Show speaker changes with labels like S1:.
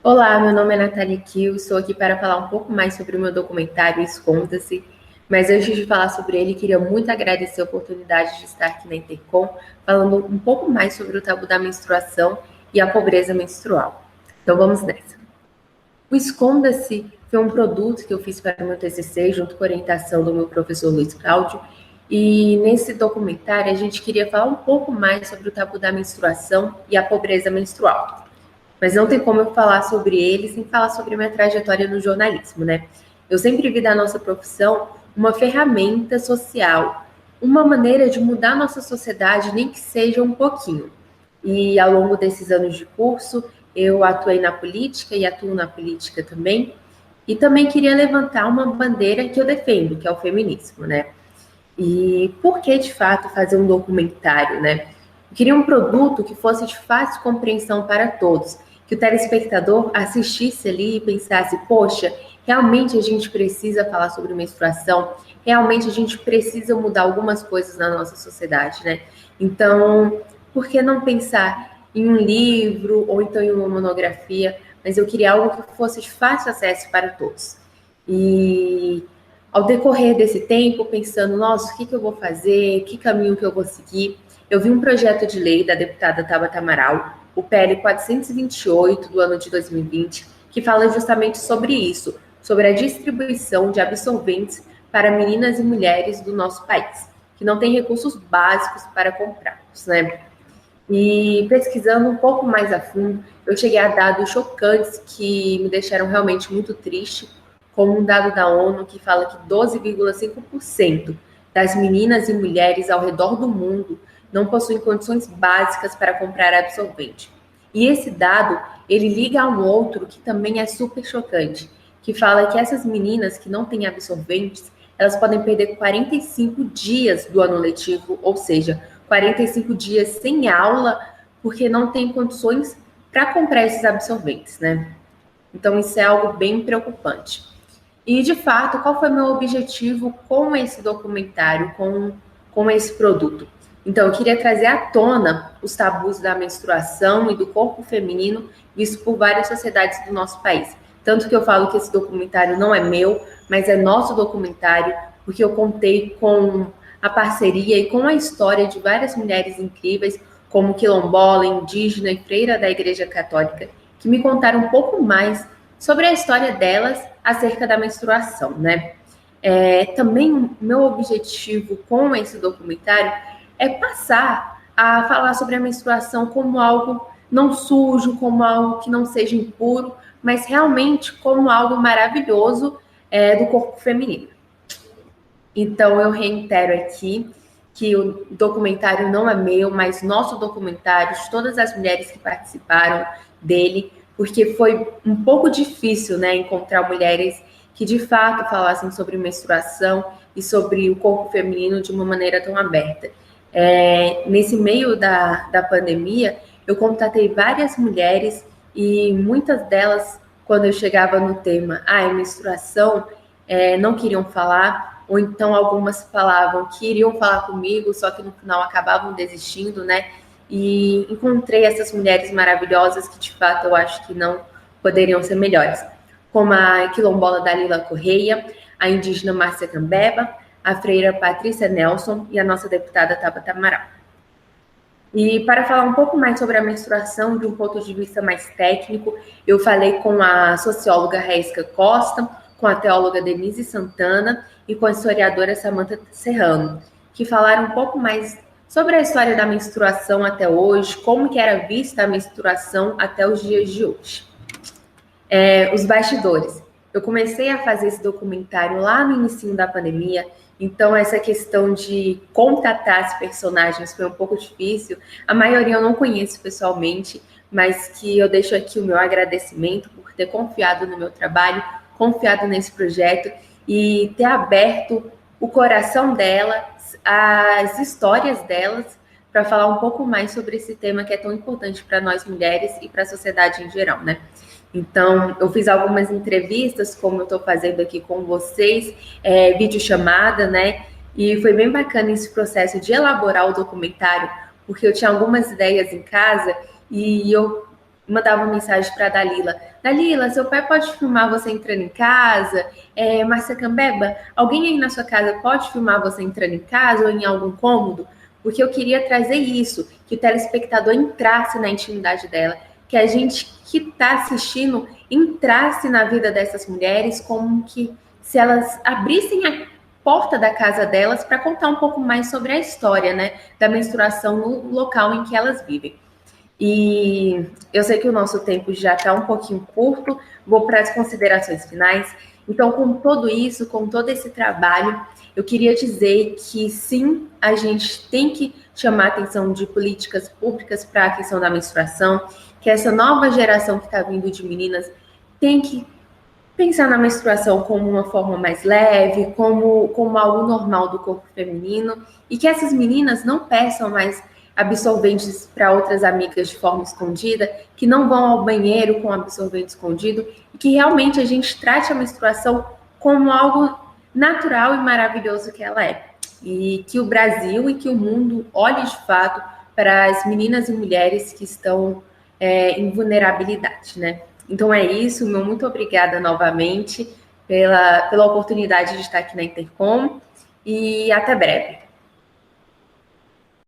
S1: Olá, meu nome é Natália Kiel, estou aqui para falar um pouco mais sobre o meu documentário Esconda-se, mas antes de falar sobre ele, queria muito agradecer a oportunidade de estar aqui na Intercom, falando um pouco mais sobre o tabu da menstruação e a pobreza menstrual. Então vamos nessa. O Esconda-se foi um produto que eu fiz para o meu TCC, junto com a orientação do meu professor Luiz Cláudio, e nesse documentário a gente queria falar um pouco mais sobre o tabu da menstruação e a pobreza menstrual. Mas não tem como eu falar sobre ele sem falar sobre minha trajetória no jornalismo, né? Eu sempre vi da nossa profissão uma ferramenta social, uma maneira de mudar a nossa sociedade, nem que seja um pouquinho. E ao longo desses anos de curso, eu atuei na política e atuo na política também. E também queria levantar uma bandeira que eu defendo, que é o feminismo, né? E por que, de fato, fazer um documentário, né? Eu queria um produto que fosse de fácil compreensão para todos, que o telespectador assistisse ali e pensasse, poxa, realmente a gente precisa falar sobre menstruação, realmente a gente precisa mudar algumas coisas na nossa sociedade, né? Então, por que não pensar em um livro ou então em uma monografia? Mas eu queria algo que fosse de fácil acesso para todos. E ao decorrer desse tempo, pensando, nossa, o que eu vou fazer, que caminho que eu vou seguir, eu vi um projeto de lei da deputada Tabata Amaral, o PL 428 do ano de 2020, que fala justamente sobre isso, sobre a distribuição de absorventes para meninas e mulheres do nosso país, que não têm recursos básicos para comprá-los, né? E pesquisando um pouco mais a fundo, eu cheguei a dados chocantes que me deixaram realmente muito triste, como um dado da ONU que fala que 12,5% das meninas e mulheres ao redor do mundo não possuem condições básicas para comprar absorvente. E esse dado, ele liga a um outro que também é super chocante, que fala que essas meninas que não têm absorventes, elas podem perder 45 dias do ano letivo, ou seja, 45 dias sem aula, porque não tem condições para comprar esses absorventes, né? Então, isso é algo bem preocupante. E, de fato, qual foi meu objetivo com esse documentário, com esse produto? Então, eu queria trazer à tona os tabus da menstruação e do corpo feminino visto por várias sociedades do nosso país. Tanto que eu falo que esse documentário não é meu, mas é nosso documentário, porque eu contei com a parceria e com a história de várias mulheres incríveis, como quilombola, indígena e freira da Igreja Católica, que me contaram um pouco mais sobre a história delas acerca da menstruação, né? Também meu objetivo com esse documentário é passar a falar sobre a menstruação como algo não sujo, como algo que não seja impuro, mas realmente como algo maravilhoso do corpo feminino. Então, eu reitero aqui que o documentário não é meu, mas nosso documentário, de todas as mulheres que participaram dele, porque foi um pouco difícil, né, encontrar mulheres que de fato falassem sobre menstruação e sobre o corpo feminino de uma maneira tão aberta. Nesse meio da pandemia, eu contatei várias mulheres e muitas delas, quando eu chegava no tema, menstruação, não queriam falar, ou então algumas falavam que iriam falar comigo, só que no final acabavam desistindo, né? E encontrei essas mulheres maravilhosas que de fato eu acho que não poderiam ser melhores, como a quilombola Dalila Correia, a indígena Márcia Cambeba, a freira Patrícia Nelson e a nossa deputada Tabata Amaral. E para falar um pouco mais sobre a menstruação de um ponto de vista mais técnico, eu falei com a socióloga Raísca Costa, com a teóloga Denise Santana e com a historiadora Samantha Serrano, que falaram um pouco mais sobre a história da menstruação até hoje, como que era vista a menstruação até os dias de hoje. Os bastidores. Eu comecei a fazer esse documentário lá no início da pandemia, então essa questão de contatar as personagens foi um pouco difícil. A maioria eu não conheço pessoalmente, mas que eu deixo aqui o meu agradecimento por ter confiado no meu trabalho, confiado nesse projeto e ter aberto o coração delas, as histórias delas, para falar um pouco mais sobre esse tema que é tão importante para nós mulheres e para a sociedade em geral, né? Então, eu fiz algumas entrevistas, como eu estou fazendo aqui com vocês, videochamada, né? E foi bem bacana esse processo de elaborar o documentário, porque eu tinha algumas ideias em casa e eu mandava uma mensagem para a Dalila. Dalila, seu pai pode filmar você entrando em casa? Márcia Cambeba, alguém aí na sua casa pode filmar você entrando em casa ou em algum cômodo? Porque eu queria trazer isso, que o telespectador entrasse na intimidade dela, que a gente que está assistindo entrasse na vida dessas mulheres, como que se elas abrissem a porta da casa delas para contar um pouco mais sobre a história, né, da menstruação no local em que elas vivem. E eu sei que o nosso tempo já está um pouquinho curto, vou para as considerações finais. Então, com tudo isso, com todo esse trabalho, eu queria dizer que sim, a gente tem que chamar a atenção de políticas públicas para a questão da menstruação, que essa nova geração que está vindo de meninas tem que pensar na menstruação como uma forma mais leve, como algo normal do corpo feminino, e que essas meninas não peçam mais absorventes para outras amigas de forma escondida, que não vão ao banheiro com absorvente escondido, e que realmente a gente trate a menstruação como algo natural e maravilhoso que ela é. E que o Brasil e que o mundo olhe de fato para as meninas e mulheres que estão em vulnerabilidade, né? Então é isso, meu muito obrigada novamente pela oportunidade de estar aqui na Intercom e até breve.